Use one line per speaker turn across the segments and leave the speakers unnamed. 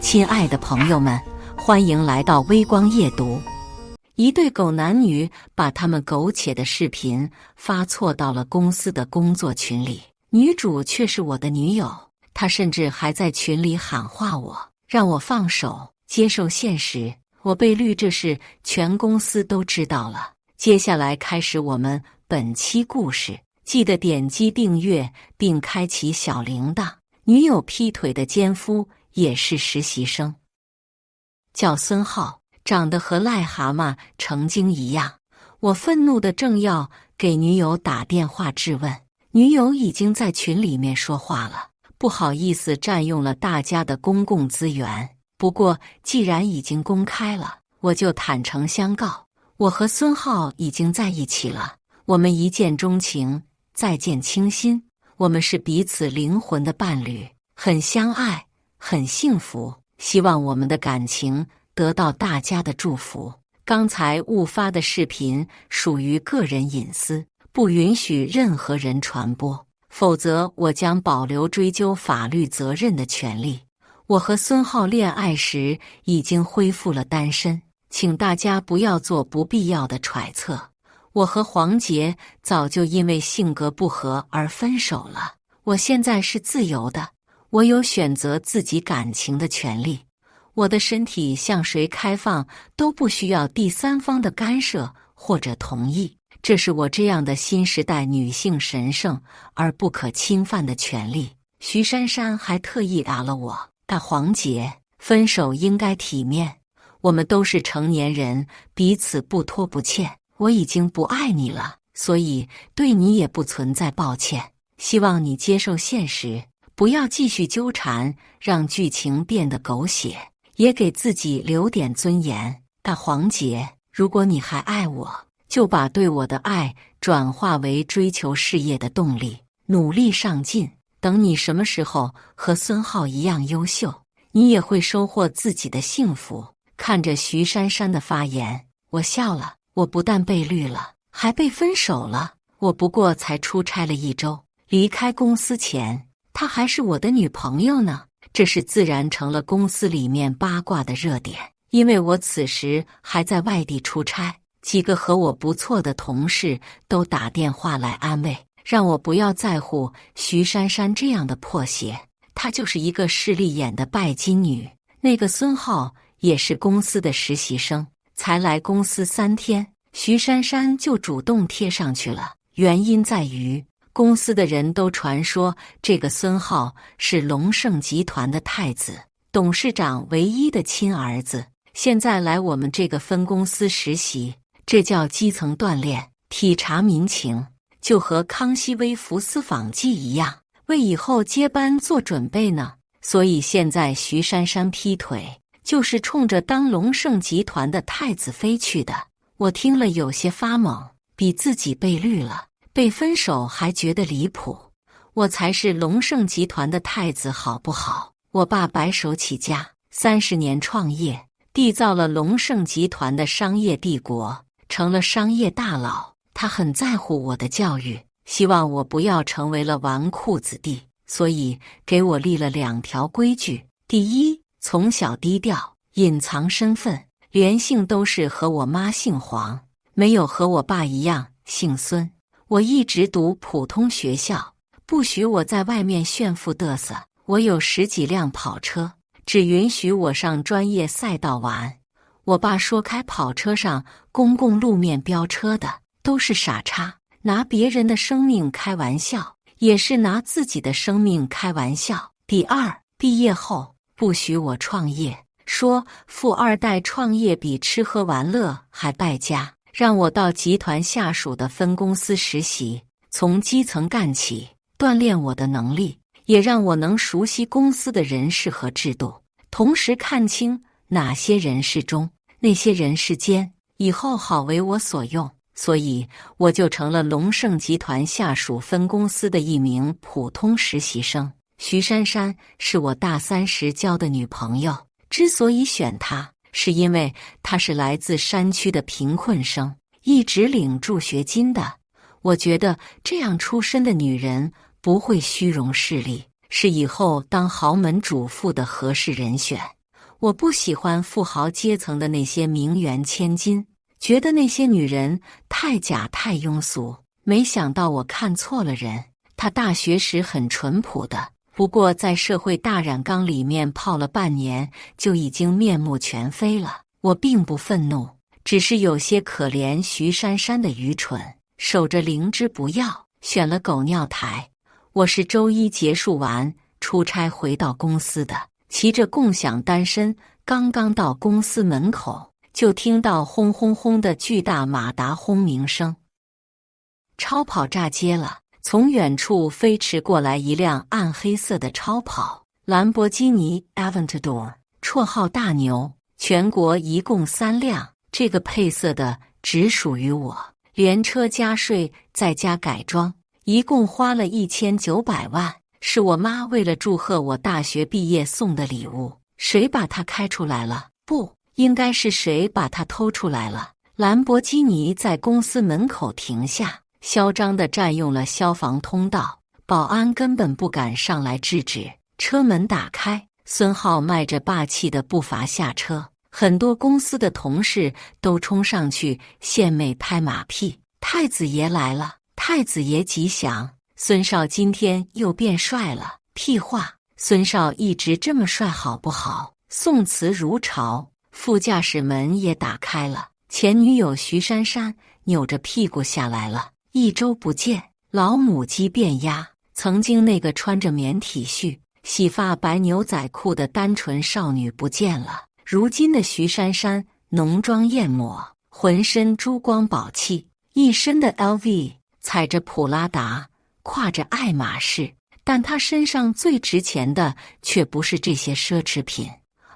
亲爱的朋友们，欢迎来到微光夜读。一对狗男女把他们苟且的视频发错到了公司的工作群里，女主却是我的女友，她甚至还在群里喊话我，让我放手，接受现实。我被绿这事全公司都知道了。接下来开始我们本期故事，记得点击订阅并开启小铃铛。女友劈腿的奸夫也是实习生，叫孙浩，长得和癞蛤蟆成精一样。我愤怒的正要给女友打电话质问，女友已经在群里面说话了，不好意思占用了大家的公共资源。不过既然已经公开了，我就坦诚相告，我和孙浩已经在一起了，我们一见钟情，再见倾心，我们是彼此灵魂的伴侣，很相爱，很幸福，希望我们的感情得到大家的祝福。刚才误发的视频属于个人隐私，不允许任何人传播，否则我将保留追究法律责任的权利。我和孙浩恋爱时已经恢复了单身，请大家不要做不必要的揣测。我和黄杰早就因为性格不合而分手了，我现在是自由的，我有选择自己感情的权利，我的身体向谁开放都不需要第三方的干涉或者同意，这是我这样的新时代女性神圣而不可侵犯的权利。徐珊珊还特意打了我，大黄姐，分手应该体面，我们都是成年人，彼此不拖不欠，我已经不爱你了，所以对你也不存在抱歉，希望你接受现实，不要继续纠缠，让剧情变得狗血，也给自己留点尊严。大黄姐，如果你还爱我，就把对我的爱转化为追求事业的动力，努力上进。等你什么时候和孙浩一样优秀，你也会收获自己的幸福。看着徐珊珊的发言，我笑了。我不但被绿了，还被分手了。我不过才出差了1周，离开公司前，她还是我的女朋友呢。这事自然成了公司里面八卦的热点，因为我此时还在外地出差，几个和我不错的同事都打电话来安慰，让我不要在乎徐珊珊这样的破鞋，她就是一个势利眼的拜金女。那个孙浩也是公司的实习生，才来公司3天，徐珊珊就主动贴上去了。原因在于公司的人都传说这个孙浩是龙盛集团的太子，董事长唯一的亲儿子，现在来我们这个分公司实习，这叫基层锻炼，体察民情，就和康熙微服私访记一样，为以后接班做准备呢。所以现在徐珊珊劈腿，就是冲着当龙盛集团的太子飞去的。我听了有些发懵，比自己被绿了，被分手还觉得离谱。我才是龙盛集团的太子好不好？我爸白手起家，30年创业，缔造了龙盛集团的商业帝国，成了商业大佬。他很在乎我的教育，希望我不要成为了纨绔子弟，所以给我立了2条规矩。第一，从小低调，隐藏身份，连姓都是和我妈姓黄，没有和我爸一样姓孙。我一直读普通学校，不许我在外面炫富嘚瑟。我有10几辆跑车，只允许我上专业赛道玩。我爸说开跑车上公共路面飙车的都是傻叉，拿别人的生命开玩笑，也是拿自己的生命开玩笑。第二，毕业后不许我创业，说富二代创业比吃喝玩乐还败家，让我到集团下属的分公司实习，从基层干起，锻炼我的能力，也让我能熟悉公司的人事和制度，同时看清哪些人是忠，那些人是奸，以后好为我所用。所以我就成了龙盛集团下属分公司的一名普通实习生。徐珊珊是我大3时交的女朋友，之所以选她，是因为她是来自山区的贫困生，一直领助学金的。我觉得这样出身的女人不会虚荣势利，是以后当豪门主妇的合适人选。我不喜欢富豪阶层的那些名媛千金，觉得那些女人太假太庸俗。没想到我看错了人，她大学时很淳朴的，不过在社会大染缸里面泡了半年，就已经面目全非了。我并不愤怒，只是有些可怜徐珊珊的愚蠢，守着灵芝不要，选了狗尿台。我是周一结束完出差回到公司的，骑着共享单身，刚刚到公司门口，就听到轰轰轰的巨大马达轰鸣声。超跑炸街了，从远处飞驰过来一辆暗黑色的超跑，兰博基尼 Aventador， 绰号大牛，全国一共3辆，这个配色的只属于我，连车加税再加改装，一共花了1900万，是我妈为了祝贺我大学毕业送的礼物。谁把它开出来了？不，应该是谁把它偷出来了。兰博基尼在公司门口停下，嚣张地占用了消防通道，保安根本不敢上来制止。车门打开，孙浩迈着霸气的步伐下车，很多公司的同事都冲上去献媚拍马屁。太子爷来了，太子爷吉祥，孙少今天又变帅了。屁话，孙少一直这么帅好不好？宋词如潮，副驾驶门也打开了，前女友徐珊珊扭着屁股下来了。1周不见，老母鸡变鸭，曾经那个穿着棉 T 恤、洗发白牛仔裤的单纯少女不见了，如今的徐珊珊浓妆艳抹，浑身珠光宝气，一身的 LV， 踩着普拉达，挎着爱马仕，但她身上最值钱的却不是这些奢侈品，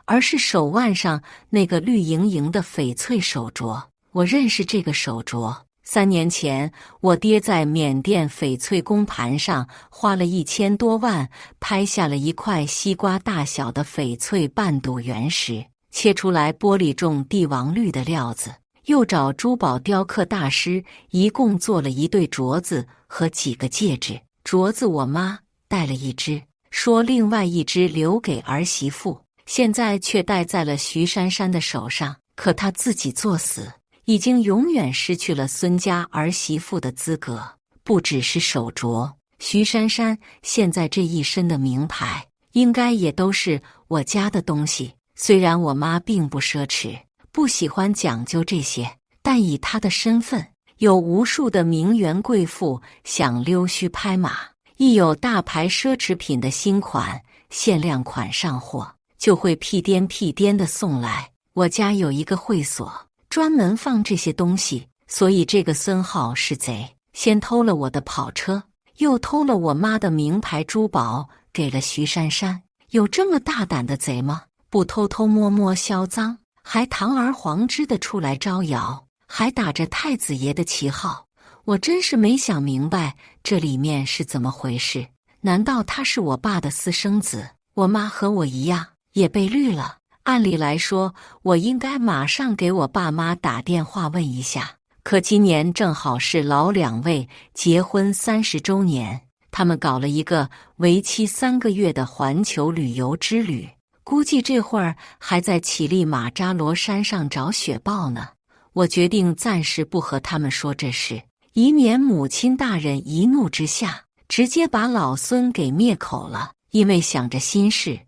而是手腕上那个绿莹莹的翡翠手镯。我认识这个手镯，3年前我爹在缅甸翡翠公盘上花了1000多万，拍下了一块西瓜大小的翡翠半笃原石，切出来玻璃种帝王绿的料子，又找珠宝雕刻大师一共做了一对镯子和几个戒指。镯子我妈戴了一只，说另外一只留给儿媳妇，现在却戴在了徐珊珊的手上，可她自己作死，已经永远失去了孙家儿媳妇的资格。不只是手镯，徐珊珊现在这一身的名牌应该也都是我家的东西。虽然我妈并不奢侈，不喜欢讲究这些，但以她的身份，有无数的名媛贵妇想溜须拍马，一有大牌奢侈品的新款、限量款上货，就会屁颠屁颠的送来。我家有一个会所，专门放这些东西，所以这个孙浩是贼，先偷了我的跑车，又偷了我妈的名牌珠宝，给了徐珊珊。有这么大胆的贼吗？不偷偷摸摸销赃，还堂而皇之的出来招摇，还打着太子爷的旗号。我真是没想明白这里面是怎么回事。难道他是我爸的私生子？我妈和我一样也被绿了。按理来说，我应该马上给我爸妈打电话问一下，可今年正好是老2位结婚30周年，他们搞了一个为期3个月的环球旅游之旅，估计这会儿还在乞力马扎罗山上找雪豹呢。我决定暂时不和他们说这事，以免母亲大人一怒之下直接把老孙给灭口了。因为想着心事，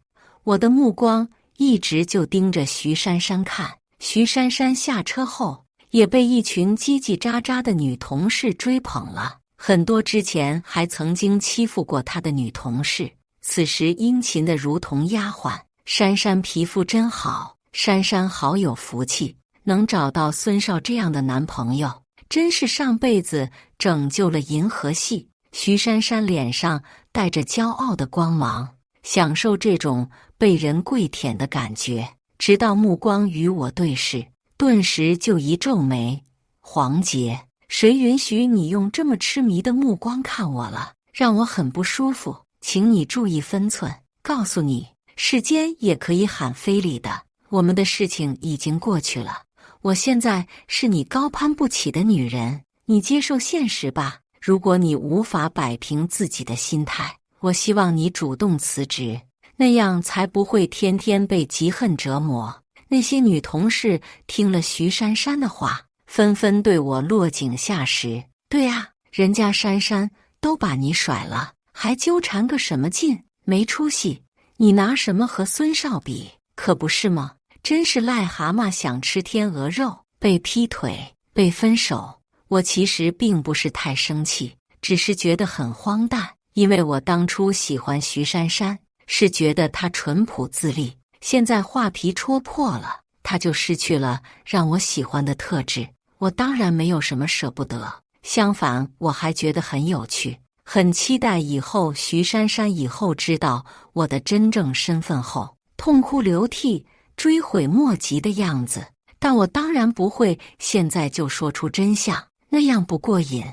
我的目光一直就盯着徐珊珊看。徐珊珊下车后也被一群叽叽喳喳的女同事追捧了，很多之前还曾经欺负过她的女同事，此时殷勤的如同丫鬟。珊珊皮肤真好，珊珊好有福气，能找到孙少这样的男朋友，真是上辈子拯救了银河系。徐珊珊脸上带着骄傲的光芒，享受这种被人跪舔的感觉，直到目光与我对视，顿时就一皱眉。黄杰，谁允许你用这么痴迷的目光看我了？让我很不舒服，请你注意分寸。告诉你，世间也可以喊非礼的，我们的事情已经过去了。我现在是你高攀不起的女人，你接受现实吧。如果你无法摆平自己的心态，我希望你主动辞职，那样才不会天天被嫉恨折磨。那些女同事听了徐珊珊的话，纷纷对我落井下石。对啊，人家珊珊都把你甩了，还纠缠个什么劲？没出息！你拿什么和孙少比？可不是吗？真是癞蛤蟆想吃天鹅肉，被劈腿，被分手。我其实并不是太生气，只是觉得很荒诞，因为我当初喜欢徐珊珊，是觉得她淳朴自立，现在画皮戳破了，她就失去了让我喜欢的特质。我当然没有什么舍不得，相反，我还觉得很有趣，很期待以后徐珊珊以后知道我的真正身份后，痛哭流涕、追悔莫及的样子。但我当然不会现在就说出真相，那样不过瘾。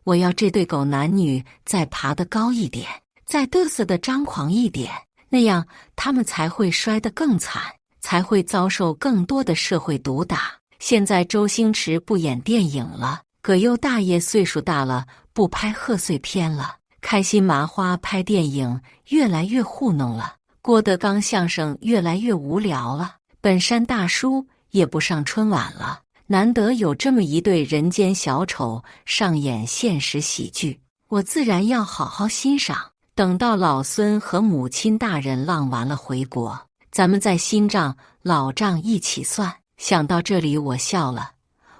我要这对狗男女再爬得高一点，再嘚瑟得张狂一点，那样他们才会摔得更惨，才会遭受更多的社会毒打。现在周星驰不演电影了，葛优大爷岁数大了，不拍贺岁片了，开心麻花拍电影越来越糊弄了，郭德纲相声越来越无聊了，本山大叔也不上春晚了。难得有这么一对人间小丑上演现实喜剧，我自然要好好欣赏。等到老孙和母亲大人浪完了回国，咱们再新账老账一起算。想到这里我笑了，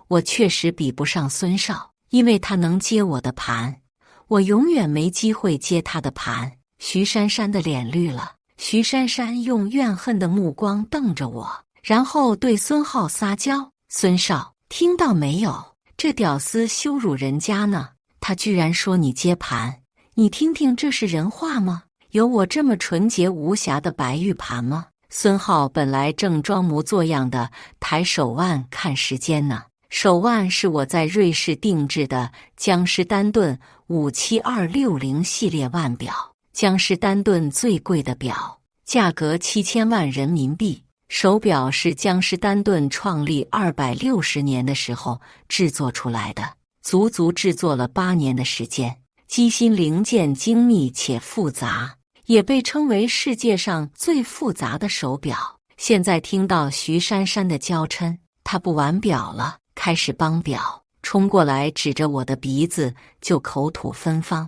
我确实比不上孙少，因为他能接我的盘，我永远没机会接他的盘。徐珊珊的脸绿了，徐珊珊用怨恨的目光瞪着我，然后对孙浩撒娇：孙少，听到没有？这屌丝羞辱人家呢，他居然说你接盘，你听听这是人话吗？有我这么纯洁无瑕的白玉盘吗？孙浩本来正装模作样的抬手腕看时间呢，手腕是我在瑞士定制的江诗丹顿57260系列腕表，江诗丹顿最贵的表，价格7000万人民币。手表是江诗丹顿创立260年的时候制作出来的，足足制作了8年的时间，机芯零件精密且复杂，也被称为世界上最复杂的手表。现在听到徐珊珊的娇嗔，她不玩表了，开始帮表，冲过来指着我的鼻子就口吐芬芳：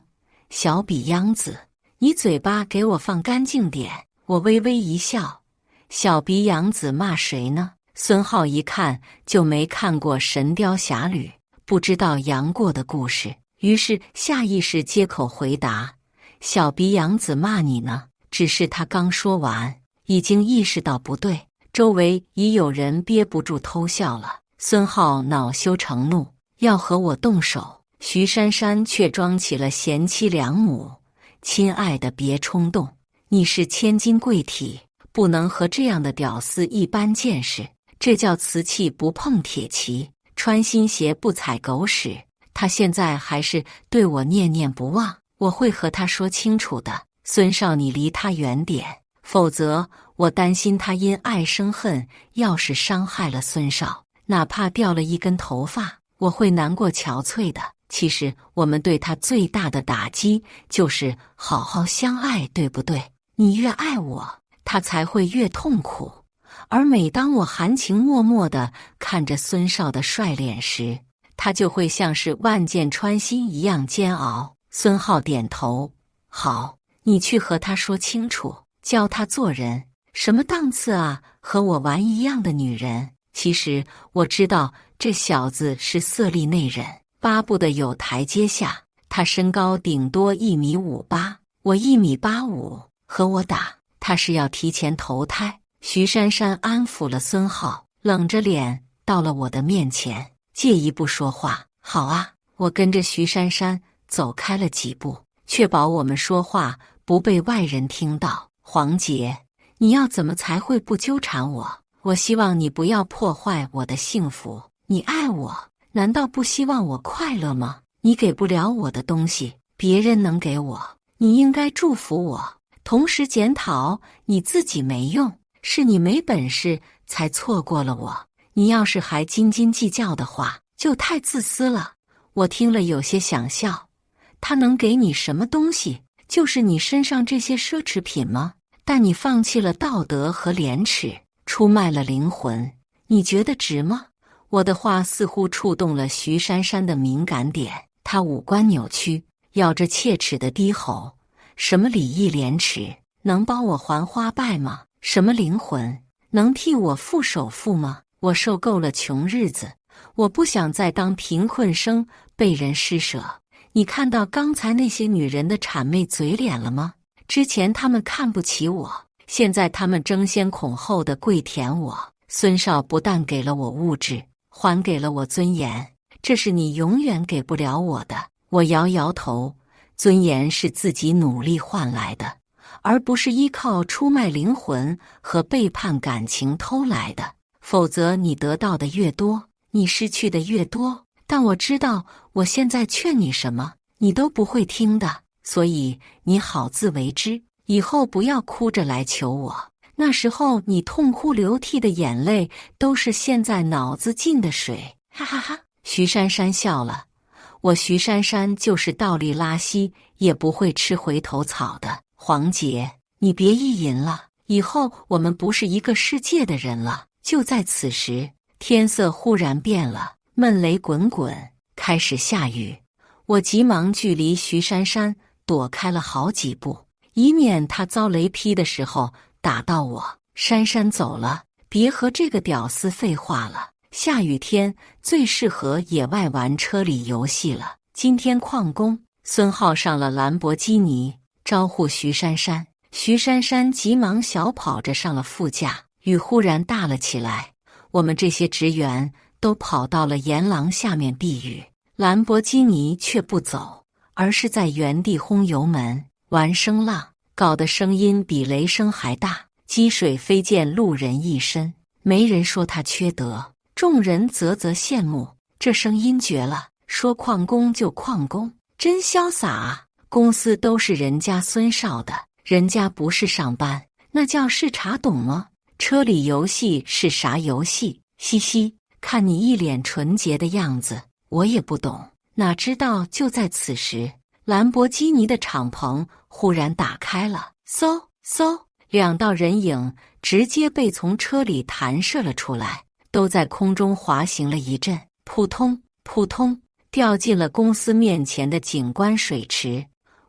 小比央子，你嘴巴给我放干净点。我微微一笑，小鼻杨子骂谁呢？孙浩一看就没看过《神雕侠侣》，不知道杨过的故事，于是下意识接口回答：小鼻杨子骂你呢。只是他刚说完，已经意识到不对，周围已有人憋不住偷笑了。孙浩恼羞成怒，要和我动手，徐珊珊却装起了贤妻良母：亲爱的，别冲动，你是千金贵体，不能和这样的屌丝一般见识，这叫瓷器不碰铁器，穿新鞋不踩狗屎。他现在还是对我念念不忘，我会和他说清楚的。孙少，你离他远点，否则我担心他因爱生恨，要是伤害了孙少，哪怕掉了一根头发，我会难过憔悴的。其实我们对他最大的打击就是好好相爱，对不对？你越爱我，他才会越痛苦。而每当我含情脉脉地看着孙少的帅脸时，他就会像是万箭穿心一样煎熬。孙浩点头：好，你去和他说清楚，教他做人。什么档次啊，和我玩一样的女人。其实我知道这小子是色厉内荏，巴不得有台阶下。他身高顶多1.58米，我1.85米，和我打，他是要提前投胎。徐珊珊安抚了孙浩，冷着脸到了我的面前，借一步说话。好啊，我跟着徐珊珊走开了几步，确保我们说话不被外人听到。黄杰，你要怎么才会不纠缠我？我希望你不要破坏我的幸福。你爱我，难道不希望我快乐吗？你给不了我的东西，别人能给我，你应该祝福我，同时检讨你自己没用，是你没本事才错过了我。你要是还斤斤计较的话，就太自私了。我听了有些想笑。他能给你什么东西？就是你身上这些奢侈品吗？但你放弃了道德和廉耻，出卖了灵魂，你觉得值吗？我的话似乎触动了徐珊珊的敏感点，她五官扭曲，咬着切齿的低吼：什么礼义廉耻，能帮我还花拜吗？什么灵魂，能替我付首付吗？我受够了穷日子，我不想再当贫困生，被人施舍。你看到刚才那些女人的谄媚嘴脸了吗？之前她们看不起我，现在她们争先恐后的跪舔我。孙少不但给了我物质，还给了我尊严，这是你永远给不了我的。我摇摇头，尊严是自己努力换来的，而不是依靠出卖灵魂和背叛感情偷来的。否则你得到的越多，你失去的越多。但我知道我现在劝你什么，你都不会听的，所以你好自为之，以后不要哭着来求我。那时候你痛哭流涕的眼泪，都是现在脑子进的水。哈哈哈！徐珊珊笑了。我徐珊珊就是倒立拉稀，也不会吃回头草的。黄杰，你别意淫了，以后我们不是一个世界的人了。就在此时，天色忽然变了，闷雷滚滚，开始下雨。我急忙距离徐珊珊躲开了好几步，以免她遭雷劈的时候打到我。珊珊走了，别和这个屌丝废话了。下雨天最适合野外玩车里游戏了。今天旷工，孙浩上了兰博基尼，招呼徐珊珊。徐珊珊急忙小跑着上了副驾。雨忽然大了起来，我们这些职员都跑到了檐廊下面避雨，兰博基尼却不走，而是在原地轰油门玩声浪，搞得声音比雷声还大，积水飞溅路人一身。没人说他缺德，众人啧羡慕，这声音绝了，说旷工就旷工，真潇洒啊！公司都是人家孙少的，人家不是上班，那叫视察懂吗？车里游戏是啥游戏？嘻嘻，看你一脸纯洁的样子，我也不懂。哪知道就在此时，兰博基尼的敞篷忽然打开了，嗖嗖，两道人影直接被从车里弹射了出来，都在空中滑行了一阵，扑通扑通，掉进了公司面前的景观水池。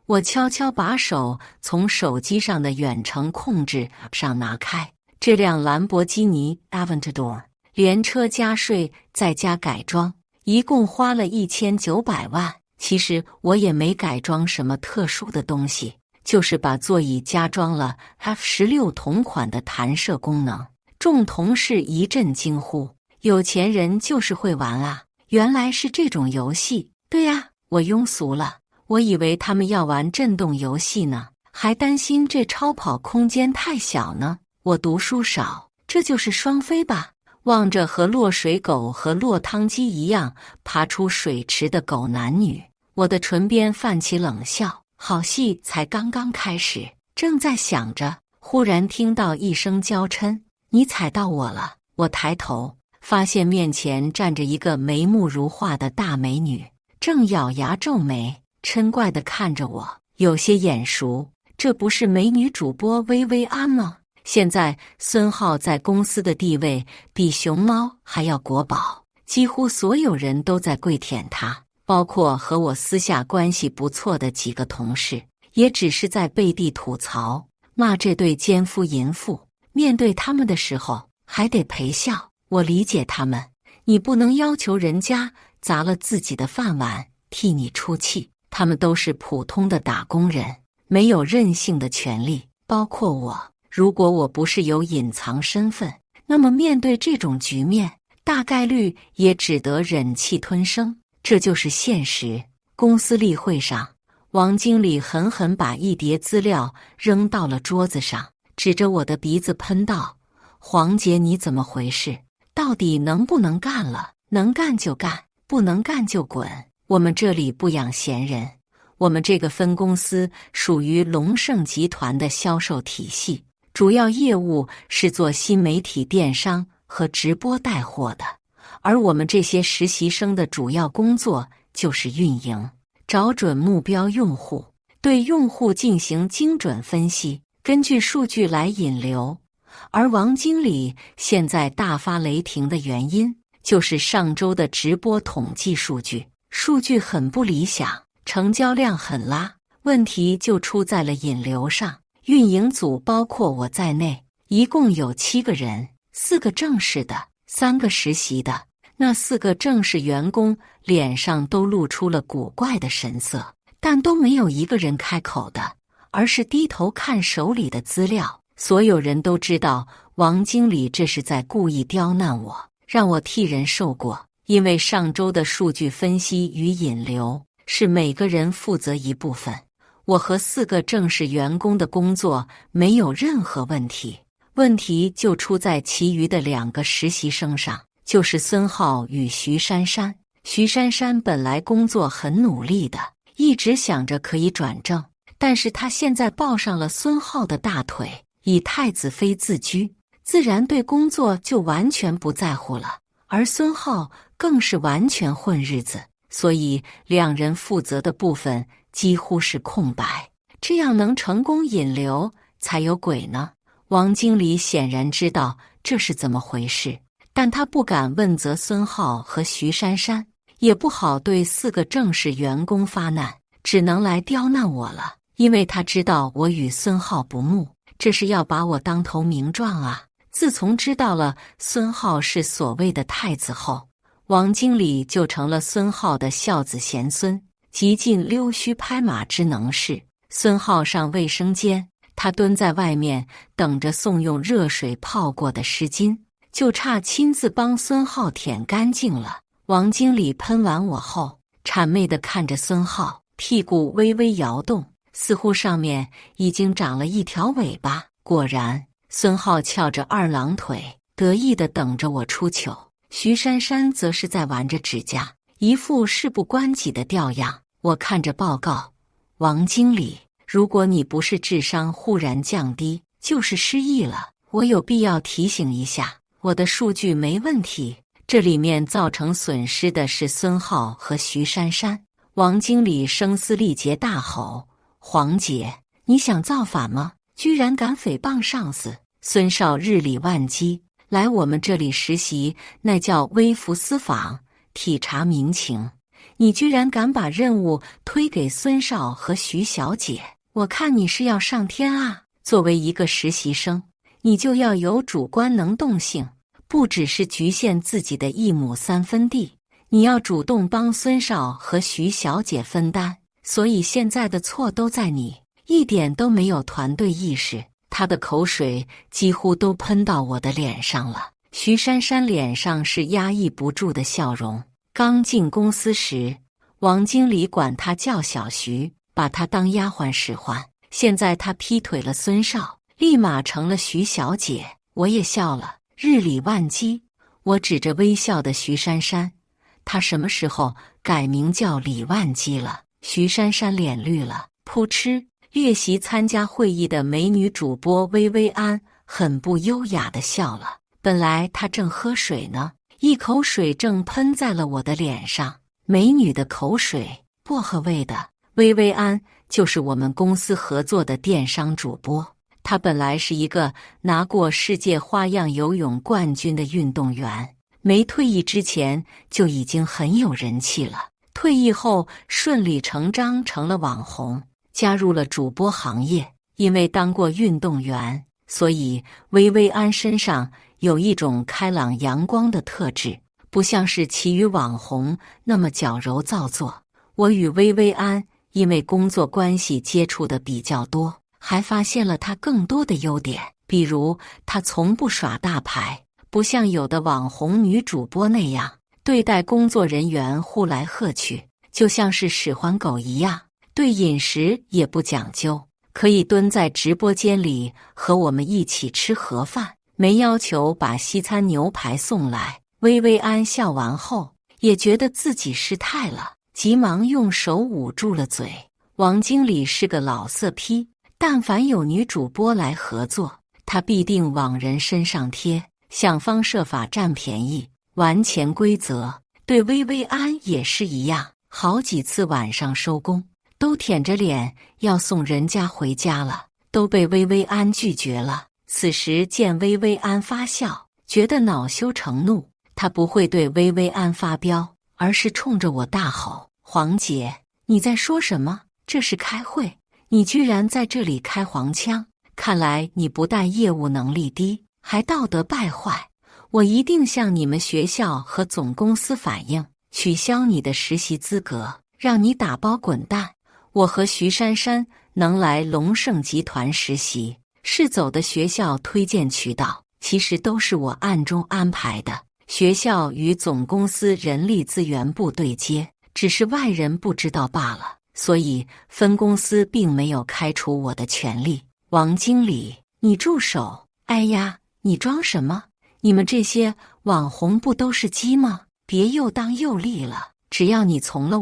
我悄悄把手从手机上的远程控制上拿开。这辆兰博基尼 Aventador 连车加税再加改装，一共花了1900万。其实我也没改装什么特殊的东西，就是把座椅加装了 F16同款的弹射功能。众同事一阵惊呼：有钱人就是会玩啊，原来是这种游戏。对呀，我庸俗了，我以为他们要玩震动游戏呢，还担心这超跑空间太小呢。我读书少，这就是双飞吧？望着和落水狗和落汤鸡一样爬出水池的狗男女，我的唇边泛起冷笑。好戏才刚刚开始，正在想着，忽然听到一声娇嗔：你踩到我了！我抬头，发现面前站着一个眉目如画的大美女，正咬牙皱眉，嗔怪地看着我，有些眼熟。这不是美女主播薇薇安吗？现在孙浩在公司的地位比熊猫还要国宝，几乎所有人都在跪舔他，包括和我私下关系不错的几个同事，也只是在背地吐槽，骂这对奸夫淫妇。面对他们的时候还得陪笑。我理解他们，你不能要求人家砸了自己的饭碗替你出气，他们都是普通的打工人，没有任性的权利，包括我。如果我不是有隐藏身份，那么面对这种局面，大概率也只得忍气吞声，这就是现实。公司例会上，王经理狠狠把一叠资料扔到了桌子上，指着我的鼻子喷道：黄杰，你怎么回事？到底能不能干了？能干就干，不能干就滚。我们这里不养闲人，我们这个分公司属于龙盛集团的销售体系，主要业务是做新媒体电商和直播带货的，而我们这些实习生的主要工作就是运营，找准目标用户，对用户进行精准分析，根据数据来引流。而王经理现在大发雷霆的原因，就是上周的直播统计数据很不理想，成交量很拉，问题就出在了引流上。运营组包括我在内，一共有7个人，4个正式的，3个实习的。那4个正式员工脸上都露出了古怪的神色，但都没有一个人开口的，而是低头看手里的资料。所有人都知道王经理这是在故意刁难我，让我替人受过。因为上周的数据分析与引流是每个人负责一部分，我和4个正式员工的工作没有任何问题，问题就出在其余的2个实习生上，就是孙浩与徐珊珊。徐珊珊本来工作很努力的，一直想着可以转正，但是她现在抱上了孙浩的大腿，以太子妃自居，自然对工作就完全不在乎了。而孙浩更是完全混日子，所以2人负责的部分几乎是空白，这样能成功引流才有鬼呢。王经理显然知道这是怎么回事，但他不敢问责孙浩和徐珊珊，也不好对4个正式员工发难，只能来刁难我了。因为他知道我与孙浩不睦，这是要把我当头明撞啊。自从知道了孙浩是所谓的太子后，王经理就成了孙浩的孝子贤孙，极尽溜须拍马之能事。孙浩上卫生间，他蹲在外面等着送用热水泡过的湿巾，就差亲自帮孙浩舔干净了。王经理喷完我后，谄媚地看着孙浩，屁股微微摇动，似乎上面已经长了一条尾巴。果然，孙浩翘着2郎腿，得意地等着我出糗。徐珊珊则是在玩着指甲，一副事不关己的调样。我看着报告，王经理，如果你不是智商忽然降低，就是失忆了，我有必要提醒一下，我的数据没问题，这里面造成损失的是孙浩和徐珊珊。王经理声嘶力竭大吼：黄姐，你想造反吗？居然敢诽谤上司！孙少日理万机，来我们这里实习，那叫微服私访，体察民情。你居然敢把任务推给孙少和徐小姐，我看你是要上天啊！作为一个实习生，你就要有主观能动性，不只是局限自己的1亩3分地，你要主动帮孙少和徐小姐分担。所以现在的错都在你，一点都没有团队意识。他的口水几乎都喷到我的脸上了。徐珊珊脸上是压抑不住的笑容。刚进公司时，王经理管他叫小徐，把他当丫鬟使唤。现在他劈腿了孙少，立马成了徐小姐。我也笑了，日理万机。我指着微笑的徐珊珊，她什么时候改名叫李万机了？徐珊珊脸绿了，扑哧。列席参加会议的美女主播薇薇安很不优雅地笑了。本来她正喝水呢，一口水正喷在了我的脸上。美女的口水，薄荷味的。薇薇安就是我们公司合作的电商主播，她本来是一个拿过世界花样游泳冠军的运动员，没退役之前就已经很有人气了，退役后顺理成章成了网红，加入了主播行业。因为当过运动员，所以薇薇安身上有一种开朗阳光的特质，不像是其余网红那么矫揉造作。我与薇薇安因为工作关系接触的比较多，还发现了她更多的优点，比如她从不耍大牌，不像有的网红女主播那样对待工作人员呼来喝去，就像是使唤狗一样。对饮食也不讲究，可以蹲在直播间里和我们一起吃盒饭，没要求把西餐牛排送来。薇薇安笑完后，也觉得自己失态了，急忙用手捂住了嘴。王经理是个老色批，但凡有女主播来合作，他必定往人身上贴，想方设法占便宜，玩潜规则。对薇薇安也是一样，好几次晚上收工都舔着脸要送人家回家了，都被薇薇安拒绝了。此时见薇薇安发笑，觉得恼羞成怒，他不会对薇薇安发飙，而是冲着我大吼：“黄姐，你在说什么？这是开会，你居然在这里开黄腔！看来你不但业务能力低，还道德败坏！我一定向你们学校和总公司反映，取消你的实习资格，让你打包滚蛋！我和徐珊珊能来龙盛集团实习，是走的学校推荐渠道，其实都是我暗中安排的。学校与总公司人力资源部对接，只是外人不知道罢了，所以分公司并没有开除我的权利。王经理，你住手！哎呀，你装什么？你们这些网红不都是鸡吗？别又当又立了。只要你从了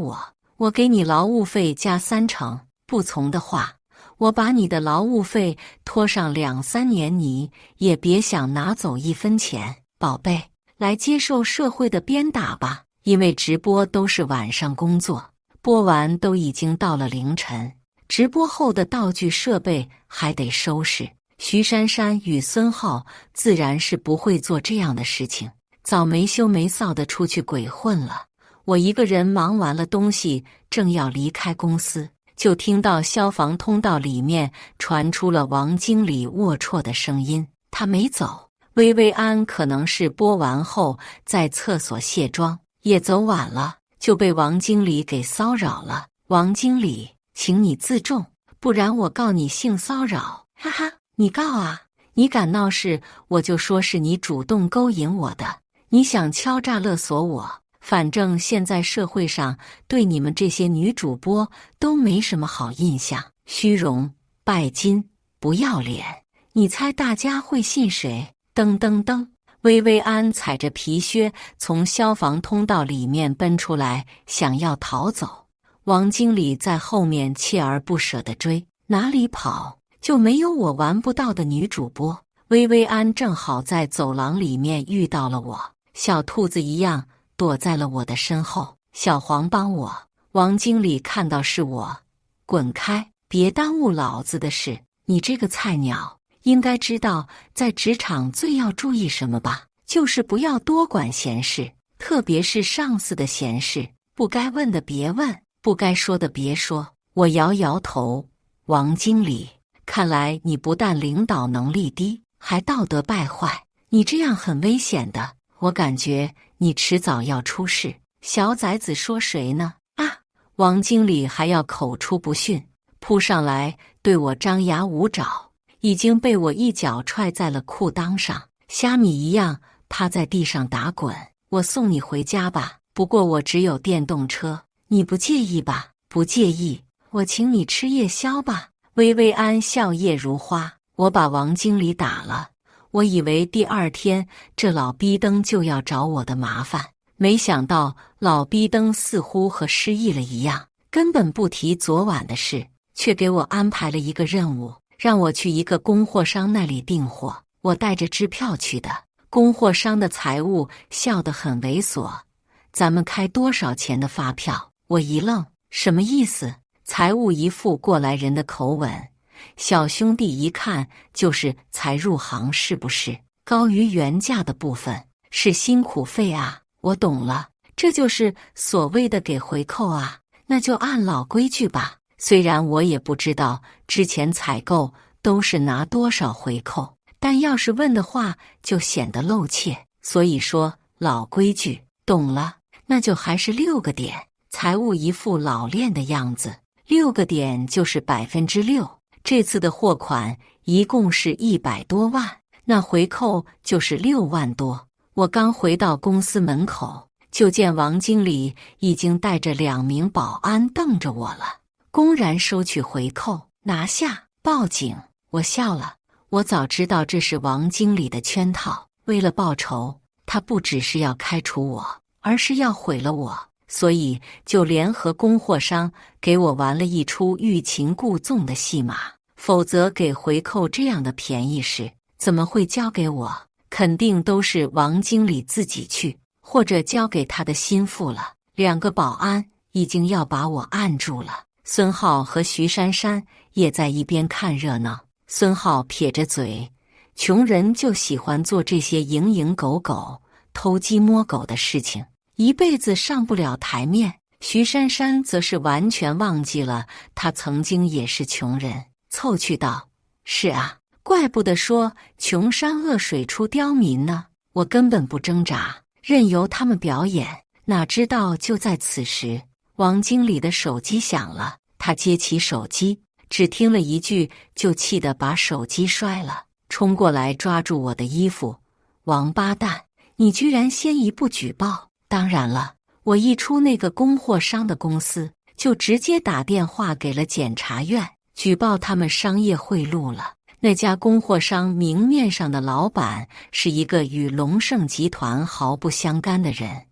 我给你劳务费加30%，不从的话，我把你的劳务费拖上2-3年，你也别想拿走1分钱。宝贝，来接受社会的鞭打吧。因为直播都是晚上工作，播完都已经到了凌晨，直播后的道具设备还得收拾。徐珊珊与孙浩自然是不会做这样的事情，早没羞没臊的出去鬼混了。我一个人忙完了东西，正要离开公司，就听到消防通道里面传出了王经理龌龊的声音。他没走，薇薇安可能是播完后在厕所卸妆，也走晚了，就被王经理给骚扰了。王经理，请你自重，不然我告你性骚扰！哈哈，你告啊！你敢闹事，我就说是你主动勾引我的，你想敲诈勒索我。反正现在社会上对你们这些女主播都没什么好印象，虚荣、拜金、不要脸，你猜大家会信谁？噔噔噔！薇薇安踩着皮靴从消防通道里面奔出来，想要逃走。王经理在后面锲而不舍地追，哪里跑就没有我玩不到的女主播。薇薇安正好在走廊里面遇到了我，小兔子一样躲在了我的身后。小黄帮我！王经理看到是我，滚开，别耽误老子的事。你这个菜鸟应该知道在职场最要注意什么吧？就是不要多管闲事，特别是上司的闲事，不该问的别问，不该说的别说。我摇摇头，王经理，看来你不但领导能力低，还道德败坏，你这样很危险的，我感觉你迟早要出事。小崽子说谁呢？啊！王经理还要口出不逊，扑上来对我张牙舞爪，已经被我一脚踹在了裤裆上，虾米一样趴在地上打滚。我送你回家吧，不过我只有电动车，你不介意吧？不介意，我请你吃夜宵吧。薇薇安笑靥如花，我把王经理打了，我以为第二天这老逼灯就要找我的麻烦，没想到老逼灯似乎和失忆了一样，根本不提昨晚的事，却给我安排了一个任务，让我去一个供货商那里订货。我带着支票去的，供货商的财务笑得很猥琐，咱们开多少钱的发票？我一愣，什么意思？财务一副过来人的口吻，小兄弟一看就是才入行，是不是？高于原价的部分是辛苦费啊。我懂了，这就是所谓的给回扣啊，那就按老规矩吧。虽然我也不知道之前采购都是拿多少回扣，但要是问的话就显得露怯，所以说老规矩，懂了，那就还是6个点。财务一副老练的样子，6个点就是6%，这次的货款一共是100多万，那回扣就是6万多。我刚回到公司门口，就见王经理已经带着2名保安瞪着我了，公然收取回扣，拿下，报警。我笑了，我早知道这是王经理的圈套，为了报仇，他不只是要开除我，而是要毁了我，所以就联合供货商给我玩了一出欲擒故纵的戏码。否则给回扣这样的便宜事怎么会交给我？肯定都是王经理自己去，或者交给他的心腹了。2个保安已经要把我按住了，孙浩和徐珊珊也在一边看热闹。孙浩撇着嘴，穷人就喜欢做这些蝇营狗苟、偷鸡摸狗的事情，一辈子上不了台面。徐珊珊则是完全忘记了她曾经也是穷人，凑趣道：“是啊，怪不得说穷山恶水出刁民呢。我根本不挣扎，任由他们表演。哪知道就在此时，王经理的手机响了。他接起手机，只听了一句，就气得把手机摔了，冲过来抓住我的衣服：“王八蛋，你居然先一步举报！当然了，我一出那个供货商的公司，就直接打电话给了检察院，举报他们商业贿赂了。那家供货商明面上的老板是一个与龙盛集团毫不相干的人，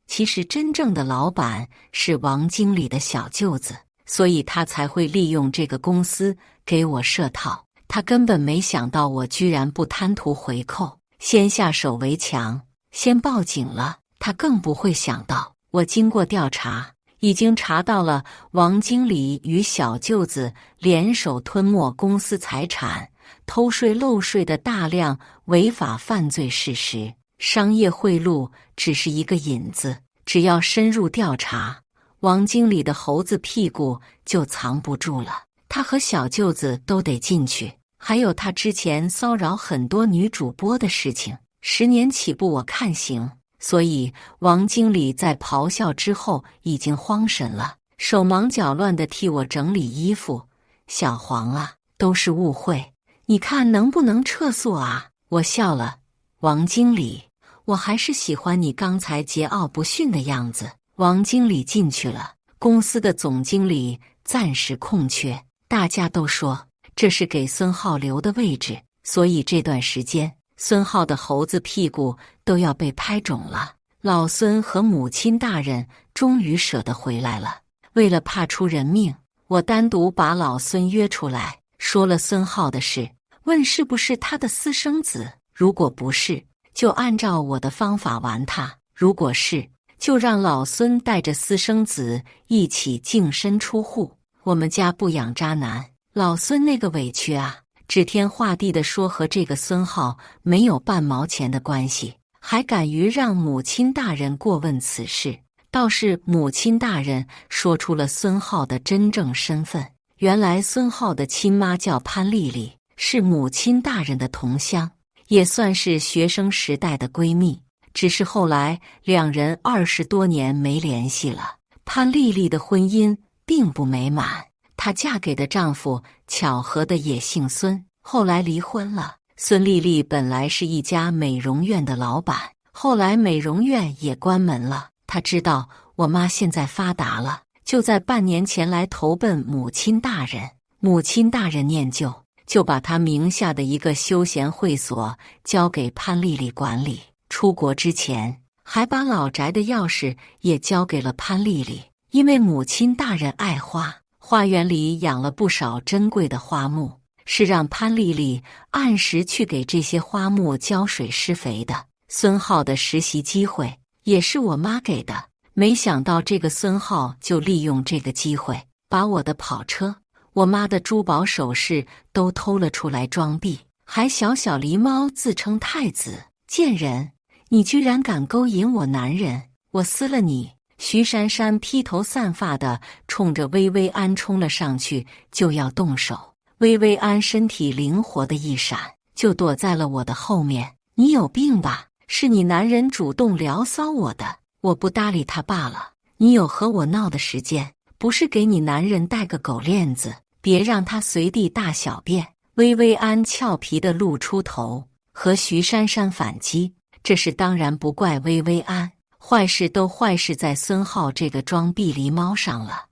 其实真正的老板是王经理的小舅子，所以他才会利用这个公司给我设套。他根本没想到我居然不贪图回扣，先下手为强，先报警了。他更不会想到，我经过调查，已经查到了王经理与小舅子联手吞没公司财产、偷税漏税的大量违法犯罪事实。商业贿赂只是一个引子，只要深入调查，王经理的猴子屁股就藏不住了。他和小舅子都得进去，还有他之前骚扰很多女主播的事情，10年起步我看行。所以王经理在咆哮之后已经慌神了，手忙脚乱地替我整理衣服。小黄啊，都是误会，你看能不能撤诉啊？我笑了，王经理，我还是喜欢你刚才桀骜不驯的样子。王经理进去了，公司的总经理暂时空缺，大家都说这是给孙浩留的位置，所以这段时间孙浩的猴子屁股都要被拍肿了。老孙和母亲大人终于舍得回来了。为了怕出人命，我单独把老孙约出来，说了孙浩的事，问是不是他的私生子。如果不是，就按照我的方法玩他；如果是，就让老孙带着私生子一起净身出户。我们家不养渣男，老孙那个委屈啊！指天画地地说和这个孙浩没有半毛钱的关系，还敢于让母亲大人过问此事。倒是母亲大人说出了孙浩的真正身份，原来孙浩的亲妈叫潘丽丽，是母亲大人的同乡，也算是学生时代的闺蜜。只是后来两人20多年没联系了，潘丽丽的婚姻并不美满。她嫁给的丈夫巧合的也姓孙，后来离婚了。孙丽丽本来是一家美容院的老板，后来美容院也关门了。她知道我妈现在发达了，就在半年前来投奔母亲大人。母亲大人念旧，就把她名下的一个休闲会所交给潘丽丽管理。出国之前，还把老宅的钥匙也交给了潘丽丽。因为母亲大人爱花，花园里养了不少珍贵的花木，是让潘丽丽按时去给这些花木浇水施肥的。孙浩的实习机会也是我妈给的，没想到这个孙浩就利用这个机会，把我的跑车、我妈的珠宝首饰都偷了出来装逼，还小小狸猫自称太子。贱人，你居然敢勾引我男人，我撕了你！徐珊珊披头散发地冲着薇薇安冲了上去，就要动手。薇薇安身体灵活的一闪，就躲在了我的后面。你有病吧？是你男人主动聊骚我的，我不搭理他罢了。你有和我闹的时间，不是给你男人戴个狗链子，别让他随地大小便。薇薇安俏皮地露出头，和徐珊珊反击。这事当然不怪薇薇安，坏事都坏事在孙浩这个装逼狸猫上了。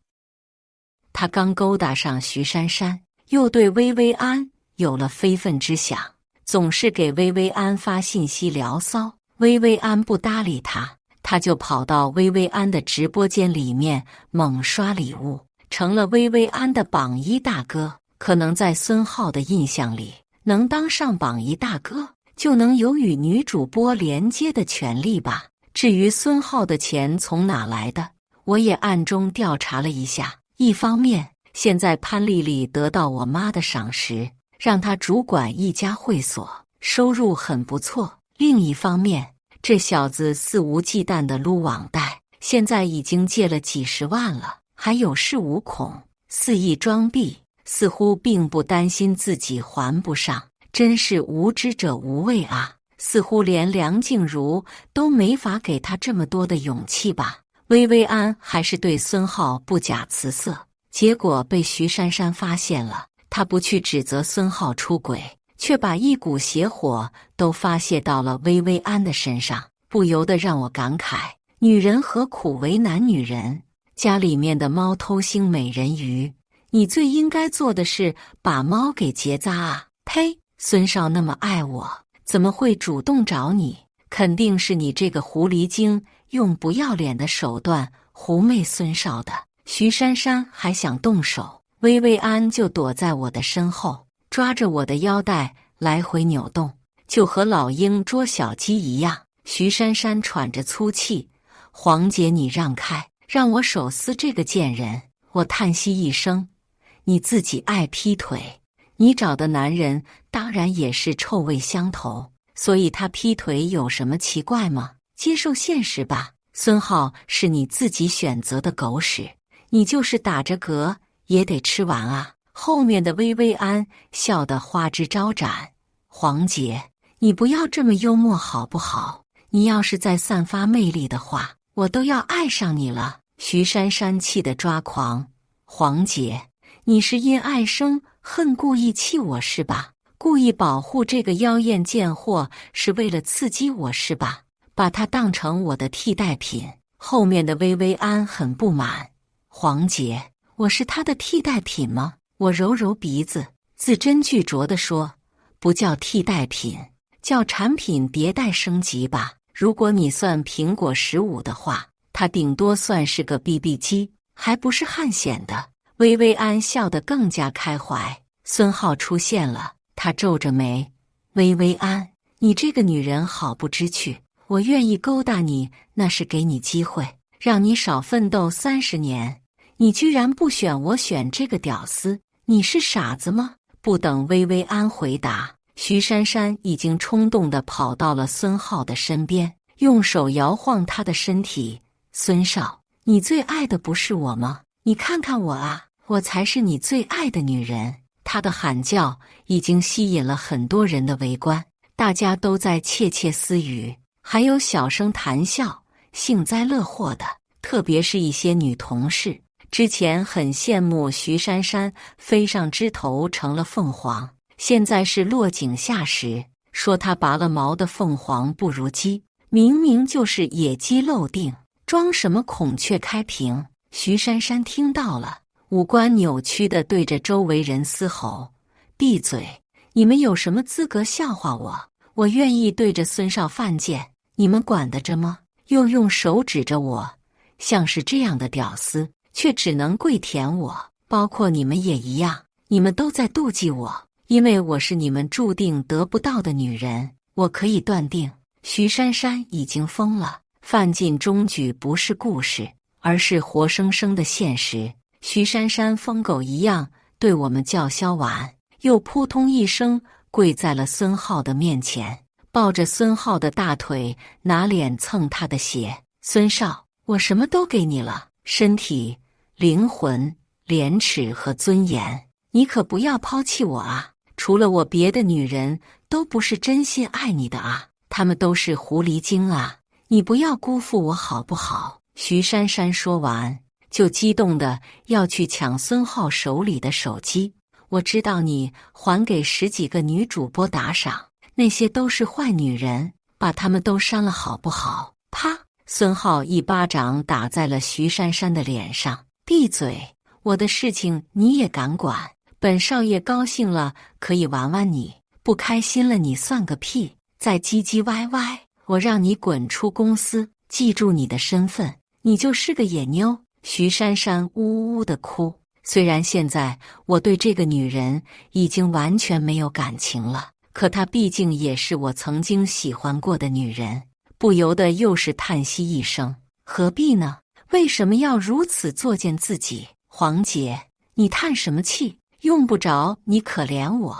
他刚勾搭上徐珊珊，又对薇薇安有了非分之想，总是给薇薇安发信息聊骚。薇薇安不搭理他，他就跑到薇薇安的直播间里面猛刷礼物，成了薇薇安的榜一大哥。可能在孙浩的印象里，能当上榜一大哥，就能有与女主播连接的权利吧。至于孙浩的钱从哪来的，我也暗中调查了一下。一方面，现在潘丽丽得到我妈的赏识，让她主管一家会所，收入很不错。另一方面，这小子肆无忌惮地撸网贷，现在已经借了几十万了，还有恃无恐，肆意装逼，似乎并不担心自己还不上。真是无知者无畏啊！似乎连梁静茹都没法给他这么多的勇气吧。薇薇安还是对孙浩不假辞色，结果被徐珊珊发现了。她不去指责孙浩出轨，却把一股邪火都发泄到了薇薇安的身上，不由得让我感慨：女人何苦为难女人？家里面的猫偷腥美人鱼，你最应该做的是把猫给结扎啊！呸！孙少那么爱我，怎么会主动找你？肯定是你这个狐狸精用不要脸的手段狐媚孙少的。徐珊珊还想动手，薇薇安就躲在我的身后，抓着我的腰带来回扭动，就和老鹰捉小鸡一样。徐珊珊喘着粗气：“黄姐，你让开，让我手撕这个贱人。”我叹息一声：“你自己爱劈腿。你找的男人当然也是臭味相投，所以他劈腿有什么奇怪吗？接受现实吧。孙浩是你自己选择的狗屎，你就是打着嗝也得吃完啊。”后面的薇薇安笑得花枝招展：“黄姐，你不要这么幽默好不好？你要是再散发魅力的话，我都要爱上你了。”徐珊珊气得抓狂：“黄姐，你是因爱生恨故意气我是吧？故意保护这个妖艳贱货是为了刺激我是吧？把他当成我的替代品。”后面的薇薇安很不满：“黄姐，我是他的替代品吗？”我揉揉鼻子，字斟句酌地说：“不叫替代品，叫产品迭代升级吧。如果你算苹果15的话，它顶多算是个 BB 机，还不是汉显的。”薇薇安笑得更加开怀。孙浩出现了，他皱着眉：“薇薇安，你这个女人好不知趣。我愿意勾搭你，那是给你机会，让你少奋斗30年。你居然不选我，选这个屌丝，你是傻子吗？”不等薇薇安回答，徐珊珊已经冲动地跑到了孙浩的身边，用手摇晃他的身体：“孙少，你最爱的不是我吗？你看看我啊，我才是你最爱的女人。”他的喊叫已经吸引了很多人的围观，大家都在窃窃私语，还有小声谈笑，幸灾乐祸的。特别是一些女同事，之前很羡慕徐珊珊飞上枝头成了凤凰，现在是落井下石，说她拔了毛的凤凰不如鸡，明明就是野鸡漏腚，装什么孔雀开屏？徐珊珊听到了，五官扭曲地对着周围人嘶吼：“闭嘴！你们有什么资格笑话我？我愿意对着孙少犯贱，你们管得着吗？”又用手指着我，像是这样的屌丝，却只能跪舔我，包括你们也一样，你们都在妒忌我，因为我是你们注定得不到的女人。我可以断定，徐珊珊已经疯了。范进中举不是故事，而是活生生的现实。徐珊珊疯狗一样对我们叫嚣完，又扑通一声跪在了孙浩的面前，抱着孙浩的大腿，拿脸蹭他的血：“孙少，我什么都给你了，身体、灵魂、廉耻和尊严，你可不要抛弃我啊！除了我，别的女人都不是真心爱你的啊，她们都是狐狸精啊！你不要辜负我好不好？”徐珊珊说完，就激动的要去抢孙浩手里的手机。我知道你还给10几个女主播打赏，那些都是坏女人，把她们都删了好不好？啪！孙浩一巴掌打在了徐珊珊的脸上：“闭嘴！我的事情你也敢管？本少爷高兴了可以玩玩你，不开心了你算个屁！再唧唧歪歪，我让你滚出公司！记住你的身份，你就是个野妞！”徐珊珊呜呜地哭。虽然现在我对这个女人已经完全没有感情了，可她毕竟也是我曾经喜欢过的女人，不由得又是叹息一声：何必呢？为什么要如此作践自己？黄姐，你叹什么气？用不着你可怜我，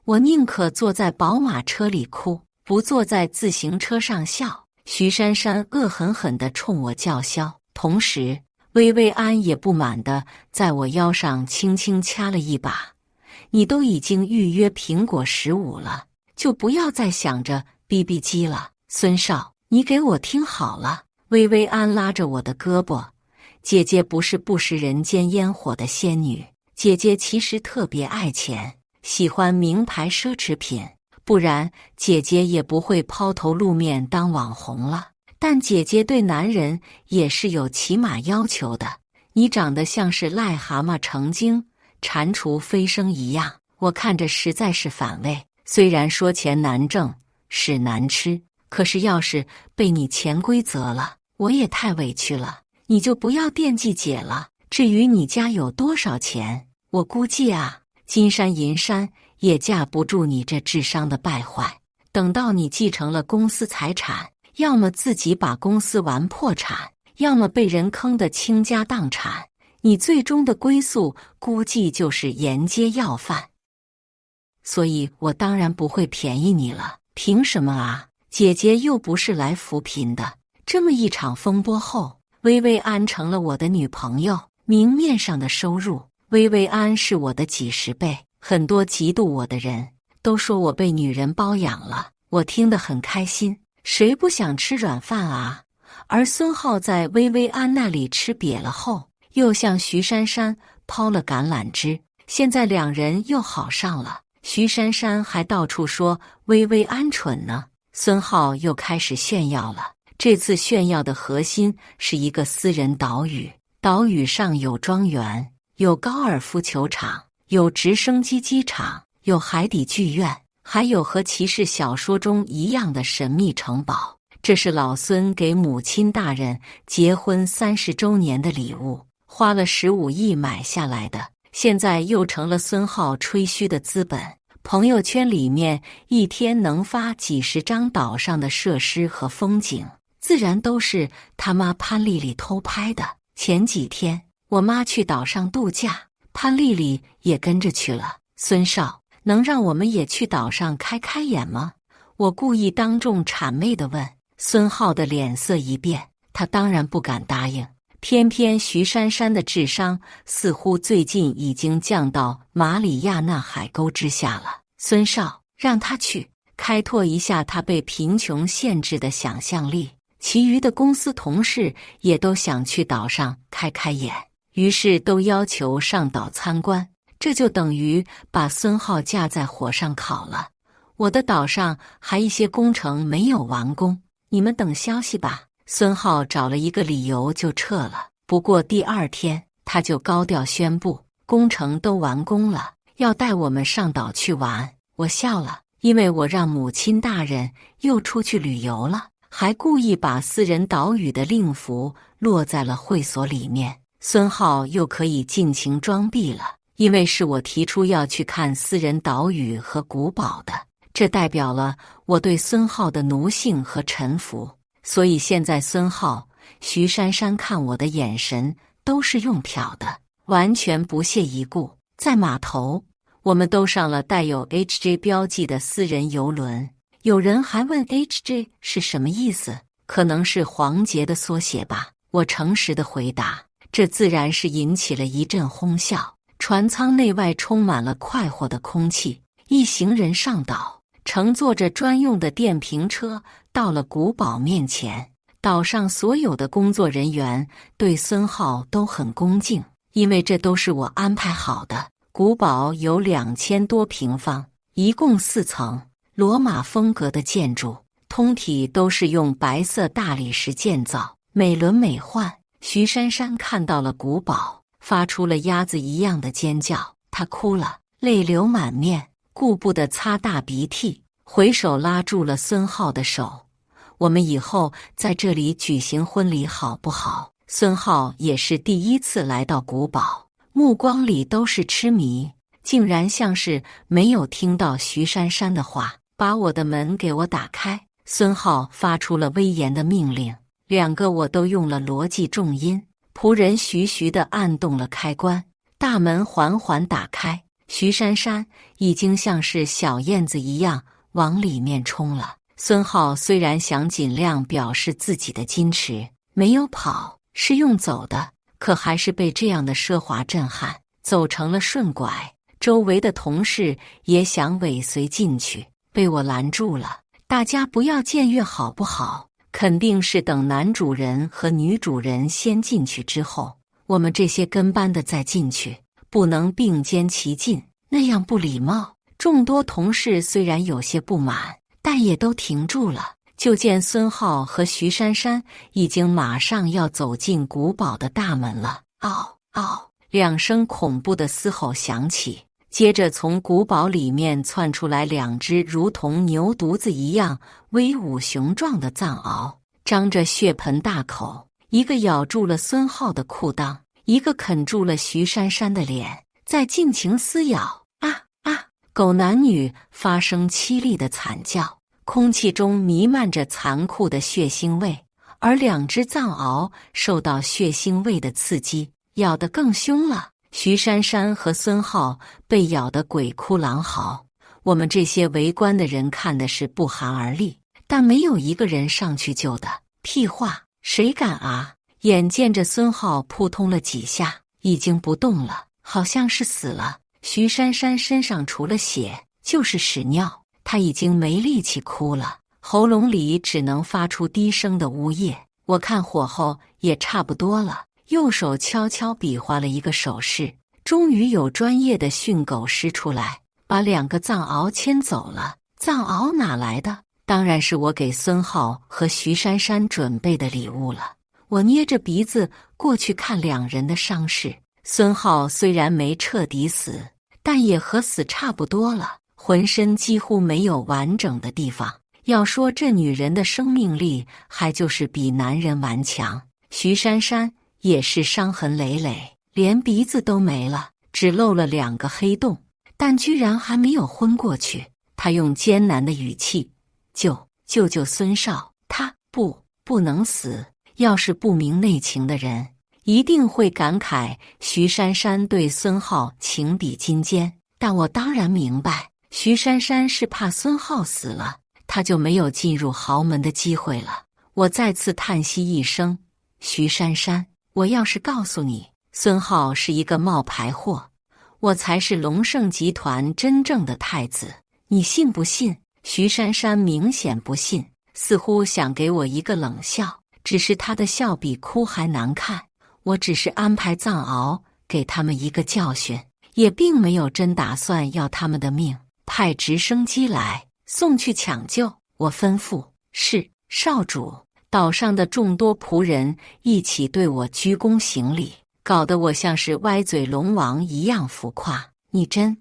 我宁可坐在宝马车里哭，不坐在自行车上笑。徐珊珊恶狠狠地冲我叫嚣，同时薇薇安也不满地在我腰上轻轻掐了一把。你都已经预约苹果15了，就不要再想着 BB 机了。孙少，你给我听好了。薇薇安拉着我的胳膊，姐姐不是不食人间烟火的仙女，姐姐其实特别爱钱，喜欢名牌奢侈品，不然姐姐也不会抛头露面当网红了。但姐姐对男人也是有起码要求的，你长得像是癞蛤蟆成精，蟾蜍飞升一样，我看着实在是反胃。虽然说钱难挣，屎难吃，可是要是被你潜规则了，我也太委屈了。你就不要惦记姐了。至于你家有多少钱，我估计啊，金山银山也架不住你这智商的败坏。等到你继承了公司财产，要么自己把公司玩破产，要么被人坑得倾家荡产，你最终的归宿估计就是沿街要饭。所以我当然不会便宜你了。凭什么啊？姐姐又不是来扶贫的。这么一场风波后，薇薇安成了我的女朋友，明面上的收入，薇薇安是我的几十倍。很多嫉妒我的人都说我被女人包养了，我听得很开心。谁不想吃软饭啊？而孙浩在薇薇安那里吃瘪了后，又向徐珊珊抛了橄榄枝，现在两人又好上了。徐珊珊还到处说薇薇安蠢呢，孙浩又开始炫耀了。这次炫耀的核心是一个私人岛屿，岛屿上有庄园，有高尔夫球场，有直升机机场，有海底剧院，还有和骑士小说中一样的神秘城堡。这是老孙给母亲大人结婚30周年的礼物，花了15亿买下来的，现在又成了孙浩吹嘘的资本。朋友圈里面一天能发几十张岛上的设施和风景，自然都是他妈潘丽丽偷拍的。前几天我妈去岛上度假，潘丽丽也跟着去了。孙少，能让我们也去岛上开开眼吗？我故意当众谄媚地问。孙浩的脸色一变，他当然不敢答应。偏偏徐珊珊的智商似乎最近已经降到马里亚纳海沟之下了。孙少，让他去，开拓一下他被贫穷限制的想象力。其余的公司同事也都想去岛上开开眼，于是都要求上岛参观。这就等于把孙浩架在火上烤了。我的岛上还一些工程没有完工，你们等消息吧。孙浩找了一个理由就撤了。不过第2天他就高调宣布工程都完工了，要带我们上岛去玩。我笑了，因为我让母亲大人又出去旅游了，还故意把私人岛屿的令符落在了会所里面。孙浩又可以尽情装逼了，因为是我提出要去看私人岛屿和古堡的，这代表了我对孙浩的奴性和臣服。所以现在孙浩、徐珊珊看我的眼神都是用瞟的，完全不屑一顾。在码头，我们都上了带有 HJ 标记的私人游轮。有人还问 HJ 是什么意思，可能是黄杰的缩写吧。我诚实的回答，这自然是引起了一阵哄笑。船舱内外充满了快活的空气，一行人上岛，乘坐着专用的电瓶车到了古堡面前。岛上所有的工作人员对孙浩都很恭敬，因为这都是我安排好的。古堡有2000多平方，一共4层，罗马风格的建筑，通体都是用白色大理石建造，美轮美奂。徐珊珊看到了古堡，发出了鸭子一样的尖叫，她哭了，泪流满面，顾不得擦大鼻涕，回手拉住了孙浩的手。我们以后在这里举行婚礼好不好？孙浩也是第一次来到古堡，目光里都是痴迷，竟然像是没有听到徐珊珊的话。把我的门给我打开，孙浩发出了威严的命令，2个我都用了逻辑重音。仆人徐徐地按动了开关，大门缓缓打开，徐珊珊已经像是小燕子一样往里面冲了。孙浩虽然想尽量表示自己的矜持，没有跑，是用走的，可还是被这样的奢华震撼，走成了顺拐。周围的同事也想尾随进去，被我拦住了。大家不要僭越好不好？肯定是等男主人和女主人先进去之后，我们这些跟班的再进去，不能并肩齐进，那样不礼貌。众多同事虽然有些不满，但也都停住了。就见孙浩和徐珊珊已经马上要走进古堡的大门了。嗷嗷，2声恐怖的嘶吼响起，接着从古堡里面窜出来2只如同牛犊子一样威武雄壮的藏獒，张着血盆大口，一个咬住了孙浩的裤裆，一个啃住了徐珊珊的脸，在尽情撕咬。啊啊！狗男女发生凄厉的惨叫，空气中弥漫着残酷的血腥味，而2只藏獒受到血腥味的刺激，咬得更凶了。徐珊珊和孙浩被咬得鬼哭狼嚎，我们这些围观的人看的是不寒而栗，但没有一个人上去救的。屁话，谁敢啊！眼见着孙浩扑通了几下，已经不动了，好像是死了。徐珊珊身上除了血就是屎尿，她已经没力气哭了，喉咙里只能发出低声的呜咽。我看火候也差不多了，右手悄悄比划了一个手势，终于有专业的训狗师出来，把2个藏獒牵走了。藏獒哪来的？当然是我给孙浩和徐珊珊准备的礼物了。我捏着鼻子过去看2人的伤势。孙浩虽然没彻底死，但也和死差不多了，浑身几乎没有完整的地方。要说这女人的生命力，还就是比男人顽强。徐珊珊也是伤痕累累，连鼻子都没了，只露了2个黑洞，但居然还没有昏过去。她用艰难的语气：救孙少，他不能死。要是不明内情的人，一定会感慨徐珊珊对孙浩情比金坚，但我当然明白，徐珊珊是怕孙浩死了，她就没有进入豪门的机会了。我再次叹息一声：徐珊珊，我要是告诉你，孙浩是一个冒牌货，我才是龙盛集团真正的太子，你信不信？徐珊珊明显不信，似乎想给我一个冷笑，只是她的笑比哭还难看。我只是安排藏獒给他们一个教训，也并没有真打算要他们的命。派直升机来送去抢救，我吩咐。是，少主。岛上的众多仆人一起对我鞠躬行礼，搞得我像是歪嘴龙王一样浮夸。你真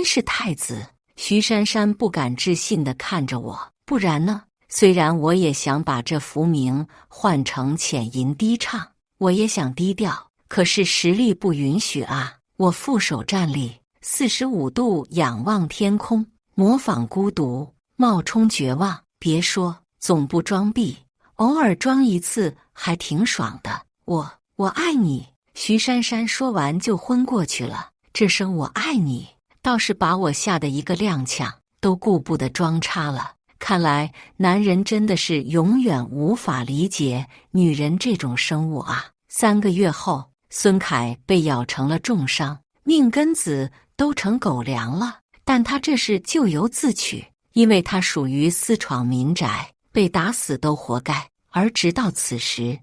是太子？徐珊珊不敢置信地看着我。不然呢？虽然我也想把这浮名换成浅吟低唱，我也想低调，可是实力不允许啊！我负手站立，45度仰望天空，模仿孤独，冒充绝望。别说，总不装逼，偶尔装一次还挺爽的。我爱你。徐珊珊说完就昏过去了。这声我爱你倒是把我吓得一个踉跄，都顾不得装叉了。看来男人真的是永远无法理解女人这种生物啊。3个月后，孙凯被咬成了重伤，命根子都成狗粮了，但他这是咎由自取，因为他属于私闯民宅，被打死都活该。而直到此时，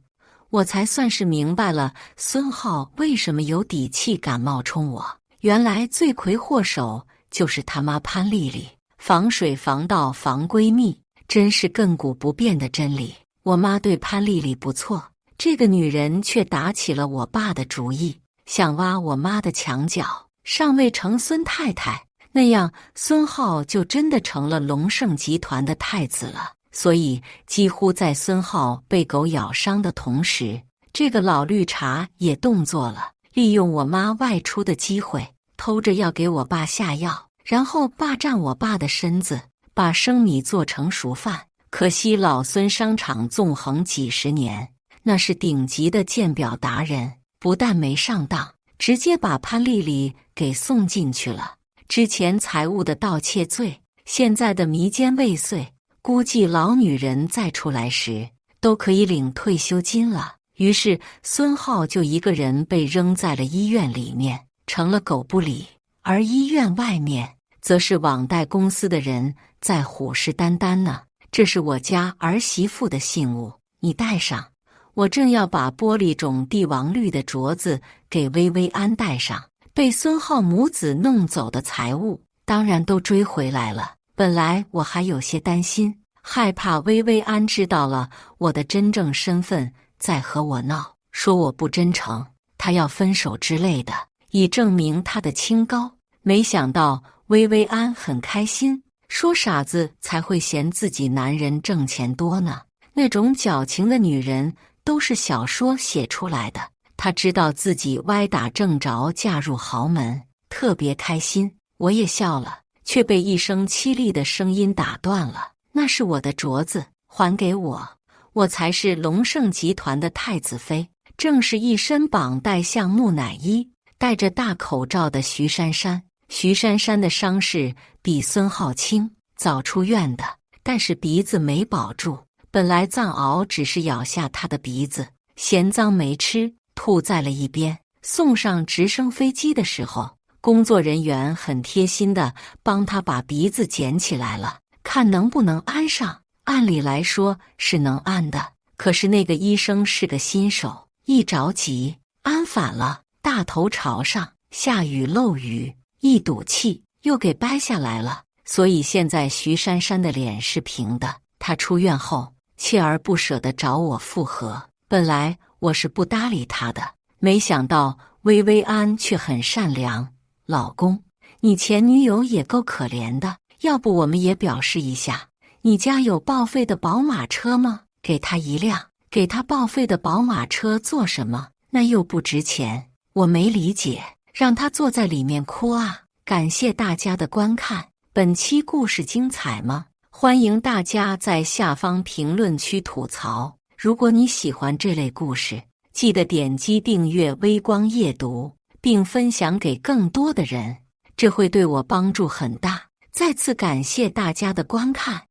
我才算是明白了孙浩为什么有底气敢冒充我。原来罪魁祸首就是他妈潘丽丽。防水防盗防闺蜜，真是亘古不变的真理。我妈对潘丽丽不错，这个女人却打起了我爸的主意，想挖我妈的墙角，尚未成孙太太，那样孙浩就真的成了龙盛集团的太子了。所以几乎在孙浩被狗咬伤的同时，这个老绿茶也动作了，利用我妈外出的机会，偷着要给我爸下药，然后霸占我爸的身子，把生米做成熟饭。可惜老孙商场纵横几十年，那是顶级的鉴表达人，不但没上当，直接把潘丽丽给送进去了。之前财务的盗窃罪，现在的迷奸未遂，估计老女人再出来时都可以领退休金了。于是孙浩就一个人被扔在了医院里面，成了狗不理。而医院外面则是网贷公司的人在虎视眈眈呢。这是我家儿媳妇的信物，你带上。我正要把玻璃种帝王绿的镯子给薇薇安戴上，被孙浩母子弄走的财物当然都追回来了。本来我还有些担心，害怕薇薇安知道了我的真正身份再和我闹，说我不真诚，她要分手之类的，以证明她的清高。没想到薇薇安很开心，说傻子才会嫌自己男人挣钱多呢，那种矫情的女人都是小说写出来的。她知道自己歪打正着嫁入豪门，特别开心。我也笑了，却被一声凄厉的声音打断了。那是我的镯子，还给我！我才是龙盛集团的太子妃，正是一身绑带像木乃伊，戴着大口罩的徐珊珊。徐珊珊的伤势比孙浩轻，早出院的，但是鼻子没保住。本来藏獒只是咬下她的鼻子，嫌脏没吃，吐在了一边。送上直升飞机的时候，工作人员很贴心的帮她把鼻子捡起来了，看能不能安上。按理来说是能安的，可是那个医生是个新手，一着急安反了，大头朝上，下雨漏雨，一赌气又给掰下来了。所以现在徐珊珊的脸是平的。她出院后锲而不舍地找我复合，本来我是不搭理她的，没想到薇薇安却很善良。老公，你前女友也够可怜的，要不我们也表示一下。你家有报废的宝马车吗？给她一辆。给她报废的宝马车做什么？那又不值钱。我没理解，让她坐在里面哭啊。感谢大家的观看，本期故事精彩吗？欢迎大家在下方评论区吐槽。如果你喜欢这类故事，记得点击订阅微光夜读，并分享给更多的人，这会对我帮助很大。再次感谢大家的观看。